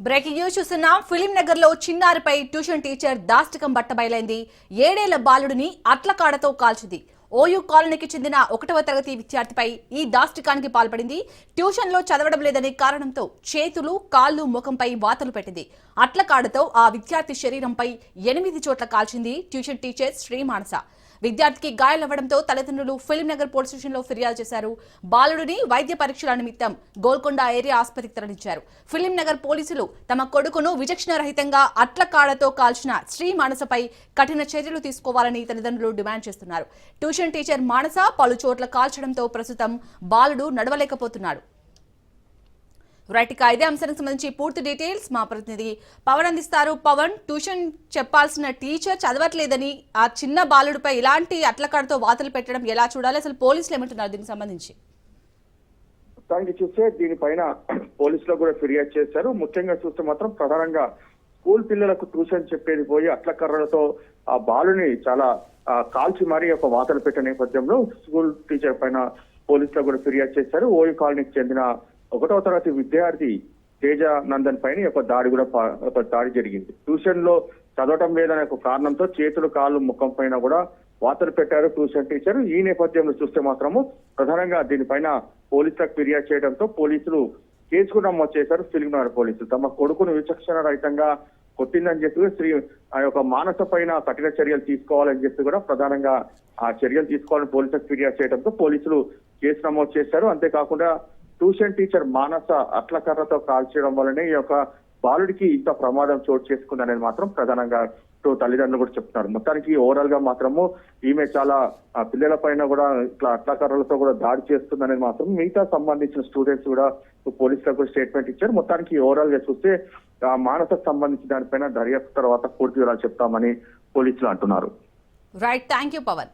Breaking news చూస్తున్నాం. Film Nagar లో చిన్నారిపై tuition teacher దాష్టికం బట్టబయలైంది. 7 ఏళ్ల బాలుడిని అట్లకాడతో కాల్చింది. ఓయూ కాలనీకి చెందిన 1వ తరగతి విద్యార్థిపై ఈ దాష్టికానికి పాల్పడింది. ట్యూషన్ లో చదవడం లేదనే కారణంతో చేతులు, కాళ్లు, ముఖంపై వాతలు పెట్టింది. అట్లకాడతో ఆ విద్యార్థి శరీరంపై 8 చోట్ల కాల్చింది ట్యూషన్ టీచర్ శ్రీ మానస. విద్యార్థికి గాయాలవ్వడంతో తల్లిదండ్రులు ఫిలిం నగర్ పోలీస్ స్టేషన్ లో ఫిర్యాదు చేశారు. బాలుడిని వైద్య పరీక్షల నిమిత్తం గోల్కొండ ఏరియా ఆసుపత్రికి తరలించారు. ఫిలిం నగర్ పోలీసులు తమ కొడుకును విచక్షణ రహితంగా అట్లకాడతో కాల్చిన శ్రీ మానసపై కఠిన చర్యలు తీసుకోవాలని తల్లిదండ్రులు డిమాండ్ చేస్తున్నారు. ట్యూషన్ టీచర్ మానస పలు చోట్ల కాల్చడంతో ప్రస్తుతం బాలుడు నడవలేకపోతున్నాడు. రైట్, ఇక ఇదే అంశానికి సంబంధించి పూర్తి డీటెయిల్స్ మా ప్రతినిధి పవన్ అందిస్తారు. పవన్, ట్యూషన్ చెప్పాల్సిన టీచర్ చదవట్లేదని ఆ చిన్న బాలుడిపై ఇలాంటి అట్లకాడతో వాతలు పెట్టడం ఎలా చూడాలి? అసలు పోలీసులు ఏమంటున్నారు దీనికి సంబంధించి? చూస్తే దీనిపైన పోలీసులు కూడా ఫిర్యాదు చేశారు. ముఖ్యంగా చూస్తే మాత్రం ప్రధానంగా స్కూల్ పిల్లలకు ట్యూషన్ చెప్పేది పోయి అట్లకర్రలతో ఆ బాలుని చాలా కాల్చి మరీ ఒక వాతలు పెట్టే నేపథ్యంలో స్కూల్ టీచర్ పైన పోలీసులు కూడా ఫిర్యాదు చేశారు. ఓయూ కాలనీకి చెందిన 1వ తరగతి విద్యార్థి తేజ నందన్ పైన ఒక దాడి జరిగింది. ట్యూషన్ లో చదవటం లేదనే ఒక కారణంతో చేతులు, కాళ్ళు, ముఖం పైన కూడా వాతలు పెట్టారు ట్యూషన్ టీచర్. ఈ నేపథ్యంలో చూస్తే మాత్రము ప్రధానంగా దీనిపైన పోలీసులకు ఫిర్యాదు చేయడంతో పోలీసులు కేసు కూడా నమోదు చేశారు. ఫిలిం నగర్ పోలీసులు తమ కొడుకును విచక్షణ రహితంగా కొట్టిందని చెప్పి ఆ యొక్క మానస పైన కఠిన చర్యలు తీసుకోవాలని చెప్పి కూడా ప్రధానంగా ఆ చర్యలు తీసుకోవాలని పోలీసులకు ఫిర్యాదు చేయడంతో పోలీసులు కేసు నమోదు చేశారు. అంతేకాకుండా ట్యూషన్ టీచర్ మానస అట్లకర్రతో కాల్చడం వల్లనే ఈ యొక్క బాలుడికి ఇంత ప్రమాదం చోటు చేసుకుందనేది మాత్రం ప్రధానంగా తల్లిదండ్రులు కూడా చెప్తున్నారు. మొత్తానికి ఓవరాల్ గా మాత్రము ఈమె చాలా పిల్లల పైన కూడా ఇట్లా అట్లకర్రలతో కూడా దాడి చేస్తుందనేది మాత్రం మిగతా సంబంధించిన స్టూడెంట్స్ కూడా పోలీసులకు కూడా స్టేట్మెంట్ ఇచ్చారు. మొత్తానికి ఓవరాల్ గా చూస్తే ఆ మానసకు సంబంధించి దానిపైన దర్యాప్తు తర్వాత పూర్తి వివరాలు చెప్తామని పోలీసులు అంటున్నారు. Right, thank you Pawan.